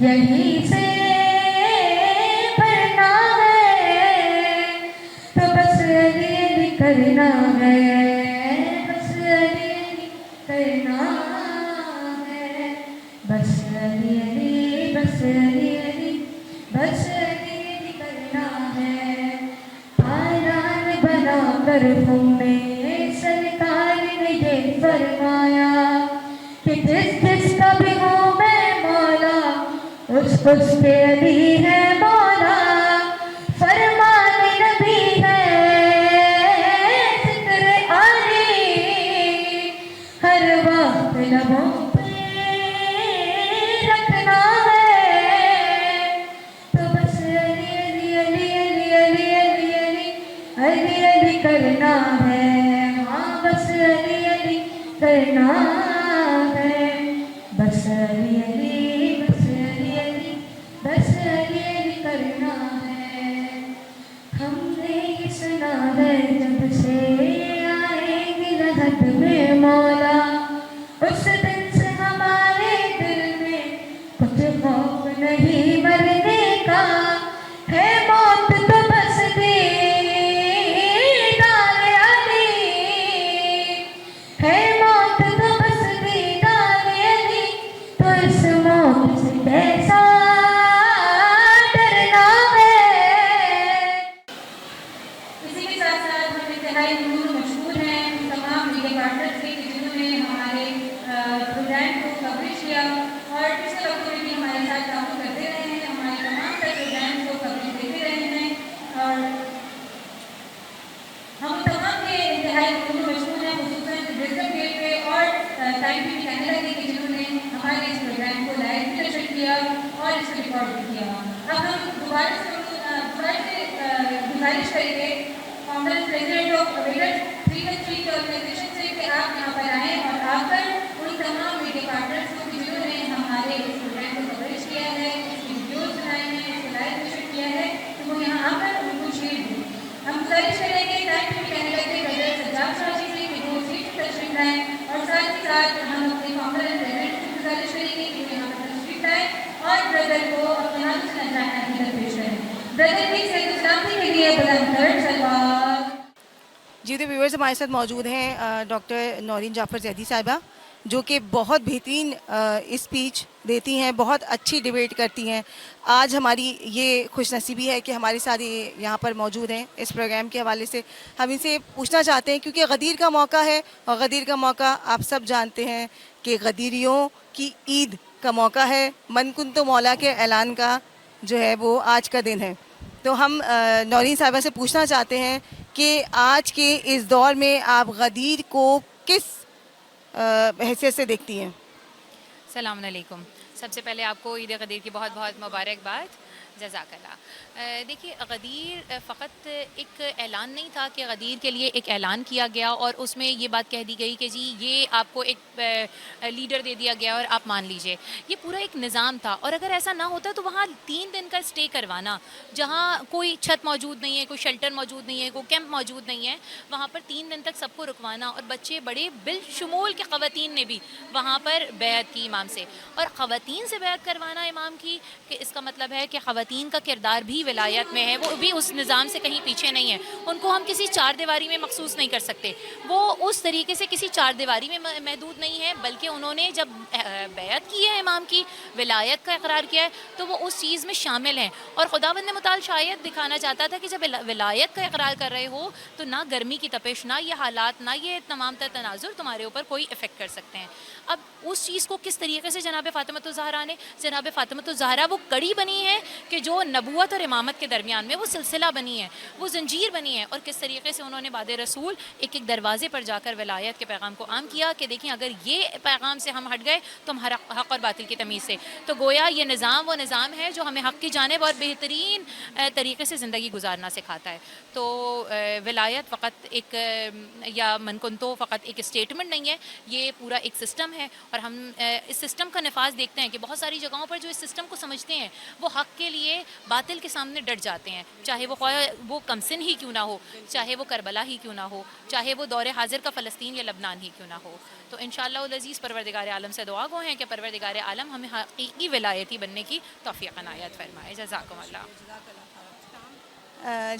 یہی سے پڑھنا ہے تو بس علی علی کرنا ہے بس علی علی کرنا ہے بس علی علی بس علی علی بس علی علی کرنا ہے پائران بنا کر ہمیں سرکار نے یہ فرمایا کہ جس جس کا بھی ہوں میں مولا اس کے علی ہے مولا فرمان نبی ہے ذکر علی ہر وقت لبوں پہ رکھنا ہے تو بس علی علی علی علی علی علی علی علی علی کرنا ہے ہاں بس علی علی کرنا ہے بس علی علی بس علی علی بس علی علی کرنا ہے ہم نے یہ سنا ہے جب سے آئیں گی رحمت میں مولا اس دن سے ہمارے دل میں کچھ خوف نہیں مرنے کا ہے موت تو بس دیدار علی ہے موت تو بس دیدار علی تو اس موت سے کیسا ڈرنا ہے اسی کے ساتھ ساتھ ہم انتہائی مشہور ہیں ان تمام میڈیا پارٹنرز کے جنہوں نے ہمارے پروگرام کو کوریج کیا اور پچھلے وقتوں میں بھی ہمارے ساتھ تعاون کرتے رہے ہیں ہمارے تمام تر پروگرام کو کوریج دیتے رہے ہیں اور ہم تمام کے انتہائی مشہور ہیں خصوصاً برزم گیٹ پہ اور ٹائم ٹی وی کینیڈا کے جنہوں نے ہمارے اس پروگرام کو لائیو بھی نشر کیا اور اس کو ریکارڈ بھی کیا اب ہم دوبارہ سے گزارش کریں گے فاؤنڈر پریزیڈنٹ آف ویلر 313 کے آرگنائزیشن سے کہ آپ یہاں پر آئیں اور آ کر ان تمام میڈیا پارٹنرز کو جنہوں نے ہمارے اس پروگرام کو کوریج کیا ہے اس کی ویڈیوز بنائے ہیں اس کو لائیو نشر کیا ہے تو وہ یہاں آ کر ان کو شیئر دیں ہم گزارش کریں گے ٹائم ٹی وی کینیڈا کے صدر سجاد شاہ جی سے کہ وہ سیٹ پر تشریف لائیں اور ساتھ ہی ساتھ ہم اپنے فاؤنڈر اینڈ پریزیڈنٹ سے گزارش کریں گے کہ وہ یہاں پر تشریف لائیں اور برادر کو اپنے ہاتھوں سے نذرانہ عقیدت پیش کریں برادر کی صحت و سلامتی کے لیے بلند تر سلوات جی تو ویورز ہمارے ساتھ موجود ہیں ڈاکٹر نورین جعفر زیدی صاحبہ جو کہ بہت بہترین اسپیچ دیتی ہیں بہت اچھی ڈیبیٹ کرتی ہیں آج ہماری یہ خوش نصیبی ہے کہ ہمارے ساتھ یہاں پر موجود ہیں اس پروگرام کے حوالے سے ہم ان سے پوچھنا چاہتے ہیں کیونکہ غدیر کا موقع ہے اور غدیر کا موقع آپ سب جانتے ہیں کہ غدیریوں کی عید کا موقع ہے من کن تو مولا کے اعلان کا جو ہے وہ آج کا دن ہے تو ہم نورین صاحبہ سے پوچھنا چاہتے ہیں کہ آج کے اس دور میں آپ غدیر کو کس حیثیت سے دیکھتی ہیں؟ السلام علیکم. سب سے پہلے آپ کو عید غدیر کی بہت بہت مبارکباد. جزاک اللہ. دیکھیے غدیر فقط ایک اعلان نہیں تھا کہ غدیر کے لیے ایک اعلان کیا گیا اور اس میں یہ بات کہہ دی گئی کہ جی یہ آپ کو ایک لیڈر دے دیا گیا اور آپ مان لیجئے. یہ پورا ایک نظام تھا اور اگر ایسا نہ ہوتا تو وہاں 3 دن کا اسٹے کروانا جہاں کوئی چھت موجود نہیں ہے, کوئی شیلٹر موجود نہیں ہے, کوئی کیمپ موجود نہیں ہے, وہاں پر 3 دن تک سب کو رکوانا اور بچے بڑے بالشمول کے خواتین نے بھی وہاں پر بیعت کی امام سے. اور خواتین سے بیعت کروانا امام کی کہ اس کا مطلب ہے کہ خواتین خواتین کا کردار بھی ولایت میں ہے، وہ بھی اس نظام سے کہیں پیچھے نہیں ہے. ان کو ہم کسی چار دیواری میں مخصوص نہیں کر سکتے. وہ اس طریقے سے کسی چار دیواری میں محدود نہیں ہے، بلکہ انہوں نے جب بیعت کی ہے امام کی، ولایت کا اقرار کیا ہے، تو وہ اس چیز میں شامل ہیں. اور خداوند متعال شاید دکھانا چاہتا تھا کہ جب ولایت کا اقرار کر رہے ہو تو نہ گرمی کی تپش، نہ یہ حالات، نہ یہ تمام تر تناظر تمہارے اوپر کوئی افیکٹ کر سکتے ہیں. اب اس چیز کو کس طریقے سے جناب فاطمۃ الزہرا نے، جناب فاطمۃ الزہرا وہ کڑی بنی ہے کہ جو نبوت اور امامت کے درمیان میں وہ سلسلہ بنی ہے، وہ زنجیر بنی ہے، اور کس طریقے سے انہوں نے بعد رسول ایک ایک دروازے پر جا کر ولایت کے پیغام کو عام کیا کہ دیکھیں اگر یہ پیغام سے ہم ہٹ گئے تو ہم حق اور باطل کی تمیز سے، تو گویا یہ نظام وہ نظام ہے جو ہمیں حق کی جانب اور بہترین طریقے سے زندگی گزارنا سکھاتا ہے. تو ولایت فقط ایک یا من کنتو فقط ایک اسٹیٹمنٹ نہیں ہے، یہ پورا ایک سسٹم ہے. اور ہم اس سسٹم کا نفاذ دیکھتے ہیں کہ بہت ساری جگہوں پر جو اس سسٹم کو سمجھتے ہیں وہ حق کے لیے باطل کے سامنے ڈٹ جاتے ہیں، چاہے وہ کمسن ہی کیوں نہ ہو، چاہے وہ کربلا ہی کیوں نہ ہو، چاہے وہ دور حاضر کا فلسطین یا لبنان ہی کیوں نہ ہو. تو انشاءاللہ العزیز پروردگار عالم سے دعا گو ہیں کہ پروردگار عالم ہمیں حقیقی ولایتی بننے کی توفیق عنایت فرمائے. جزاکم اللہ.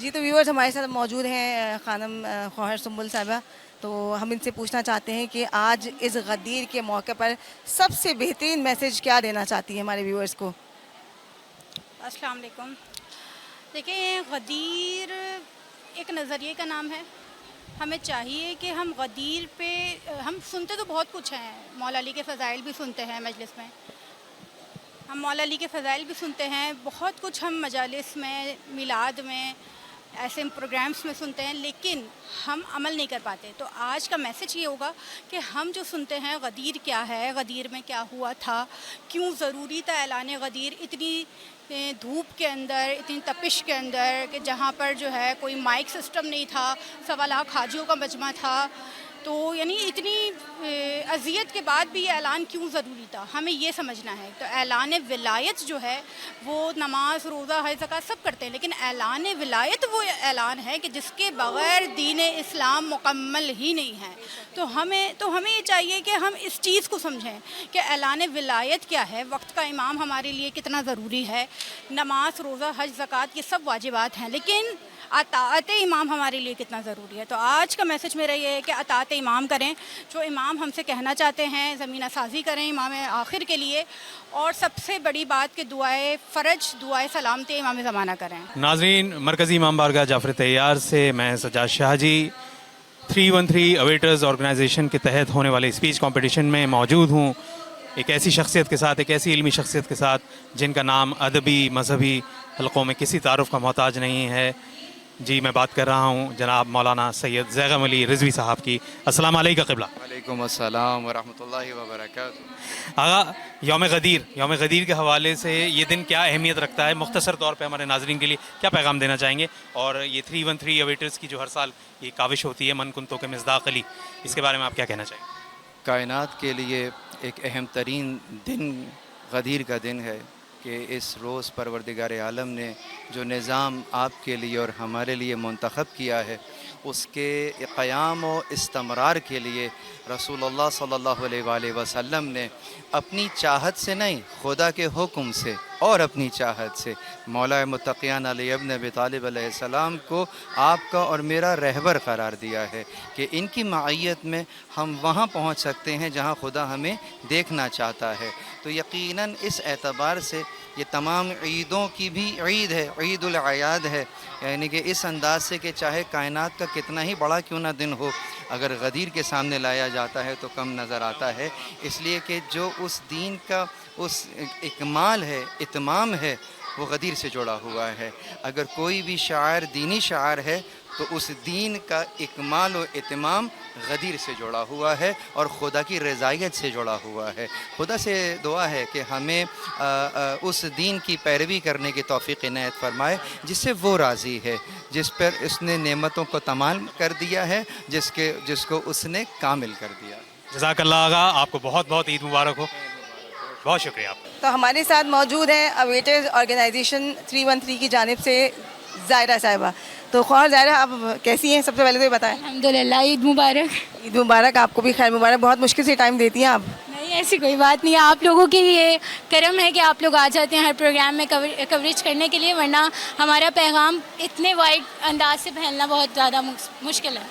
جی تو ویورز ہمارے ساتھ موجود ہیں خانم خواہر سنبل صاحبہ، تو ہم ان سے پوچھنا چاہتے ہیں کہ آج اس غدیر کے موقع پر سب سے بہترین میسیج کیا دینا چاہتی ہیں ہمارے ویورز کو؟ السلام علیکم. دیکھیں، غدیر ایک نظریے کا نام ہے. ہمیں چاہیے کہ ہم غدیر پہ ہم سنتے تو بہت کچھ ہیں، مولا علی کے فضائل بھی سنتے ہیں مجلس میں، ہم مولا علی کے فضائل بھی سنتے ہیں، بہت کچھ ہم مجالس میں، میلاد میں، ایسے پروگرامز میں سنتے ہیں، لیکن ہم عمل نہیں کر پاتے. تو آج کا میسیج یہ ہوگا کہ ہم جو سنتے ہیں غدیر کیا ہے، غدیر میں کیا ہوا تھا، کیوں ضروری تھا اعلان غدیر اتنی دھوپ کے اندر، اتنی تپش کے اندر، کہ جہاں پر جو ہے کوئی مائک سسٹم نہیں تھا، 1.25 لاکھ حاجیوں کا مجمع تھا. تو یعنی اتنی اذیت کے بعد بھی یہ اعلان کیوں ضروری تھا، ہمیں یہ سمجھنا ہے. تو اعلان ولایت جو ہے وہ نماز، روزہ، حج، زکوٰۃ سب کرتے ہیں، لیکن اعلان ولایت وہ اعلان ہے کہ جس کے بغیر دین اسلام مکمل ہی نہیں ہے. تو ہمیں یہ چاہیے کہ ہم اس چیز کو سمجھیں کہ اعلان ولایت کیا ہے، وقت کا امام ہمارے لیے کتنا ضروری ہے، نماز، روزہ، حج، زکوٰۃ یہ سب واجبات ہیں، لیکن اطاعت امام ہمارے لیے کتنا ضروری ہے. تو آج کا میسیج میرا یہ ہے کہ اطاعت امام کریں، جو امام ہم سے کہنا چاہتے ہیں، زمینہ سازی کریں امام آخر کے لیے، اور سب سے بڑی بات کہ دعائے فرج، دعائے سلامتی امام زمانہ کریں. ناظرین، مرکزی امام بارگاہ جعفر طیار سے میں سجاد شاہ جی 313 اویٹرز آرگنائزیشن کے تحت ہونے والے اسپیچ کمپٹیشن میں موجود ہوں، ایک ایسی شخصیت کے ساتھ، ایک ایسی علمی شخصیت کے ساتھ جن کا نام ادبی مذہبی حلقوں میں کسی تعارف کا محتاج نہیں ہے. جی میں بات کر رہا ہوں جناب مولانا سید زیغم علی رضوی صاحب کی. السلام علیکم قبلہ. وعلیکم السلام ورحمۃ اللہ وبرکاتہ. آغا، یوم غدیر کے حوالے سے یہ دن کیا اہمیت رکھتا ہے؟ مختصر طور پہ ہمارے ناظرین کے لیے کیا پیغام دینا چاہیں گے؟ اور یہ 313 اویٹرز کی جو ہر سال یہ کاوش ہوتی ہے من کنتو کے مصداق علی، اس کے بارے میں آپ کیا کہنا چاہیں گے؟ کائنات کے لیے ایک اہم ترین دن غدیر کا دن ہے کہ اس روز پروردگار عالم نے جو نظام آپ کے لیے اور ہمارے لیے منتخب کیا ہے، اس کے قیام و استمرار کے لیے رسول اللہ صلی اللہ علیہ وآلہ وسلم نے اپنی چاہت سے نہیں، خدا کے حکم سے اور اپنی چاہت سے مولا متقیان علی ابن ابی طالب علیہ السلام کو آپ کا اور میرا رہبر قرار دیا ہے کہ ان کی معیت میں ہم وہاں پہنچ سکتے ہیں جہاں خدا ہمیں دیکھنا چاہتا ہے. تو یقیناً اس اعتبار سے یہ تمام عیدوں کی بھی عید ہے، عید الاعیاد ہے، یعنی کہ اس انداز سے کہ چاہے کائنات کا کتنا ہی بڑا کیوں نہ دن ہو، اگر غدیر کے سامنے لایا جاتا ہے تو کم نظر آتا ہے. اس لیے کہ جو اس دین کا اس اکمال ہے، اتمام ہے، وہ غدیر سے جڑا ہوا ہے. اگر کوئی بھی شعائر دینی شعائر ہے تو اس دین کا اکمال و اتمام غدیر سے جڑا ہوا ہے اور خدا کی رضایت سے جڑا ہوا ہے. خدا سے دعا ہے کہ ہمیں اس دین کی پیروی کرنے کی توفیق عنایت فرمائے جس سے وہ راضی ہے، جس پر اس نے نعمتوں کو تمام کر دیا ہے، جس کو اس نے کامل کر دیا. جزاک اللہ آغا، آپ کو بہت بہت عید مبارک ہو. بہت شکریہ آپ کا. تو ہمارے ساتھ موجود ہیں اویٹرز آرگنائزیشن 313 کی جانب سے ظاہرہ صاحبہ. تو خواہر ظاہرہ، آپ کیسی ہیں؟ سب سے پہلے تو یہ بتائیں. الحمدللہ، عید مبارک. عید مبارک. آپ کو بھی خیر مبارک. بہت مشکل سے ٹائم دیتی ہیں آپ. نہیں نہیں ایسی کوئی بات نہیں ہے. آپ لوگوں کی یہ کرم ہے کہ آپ لوگ آ جاتے ہیں ہر پروگرام میں کوریج کرنے کے لیے, ورنہ ہمارا پیغام اتنے وائڈ انداز سے پھیلنا بہت زیادہ مشکل ہے.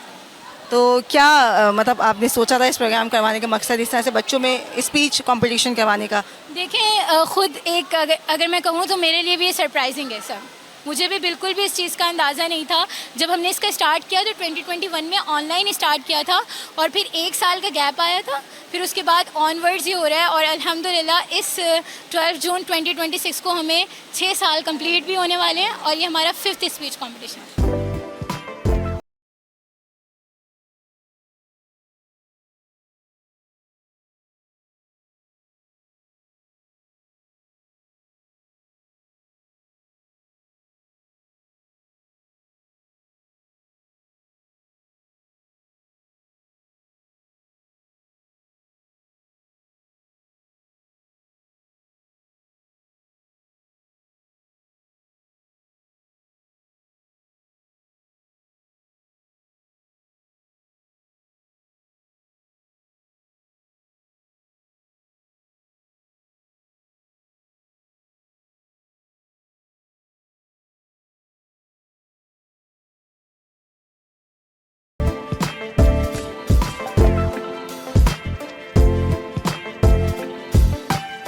تو کیا مطلب آپ نے سوچا تھا اس پروگرام کروانے کا مقصد اس طرح سے بچوں میں اسپیچ کمپٹیشن کروانے کا؟ دیکھیں خود ایک اگر میں کہوں تو میرے لیے بھی یہ سرپرائزنگ ہے سب. مجھے بھی بالکل بھی اس چیز کا اندازہ نہیں تھا. جب ہم نے اس کا اسٹارٹ کیا تو 2021 میں آن لائن اسٹارٹ کیا تھا, اور پھر 1 سال کا گیپ آیا تھا, پھر اس کے بعد آن ورڈز ہی ہو رہا ہے, اور الحمدللہ اس 12 جون 2026 کو ہمیں 6 سال کمپلیٹ بھی ہونے والے ہیں, اور یہ ہمارا 5th اسپیچ کمپٹیشن ہے.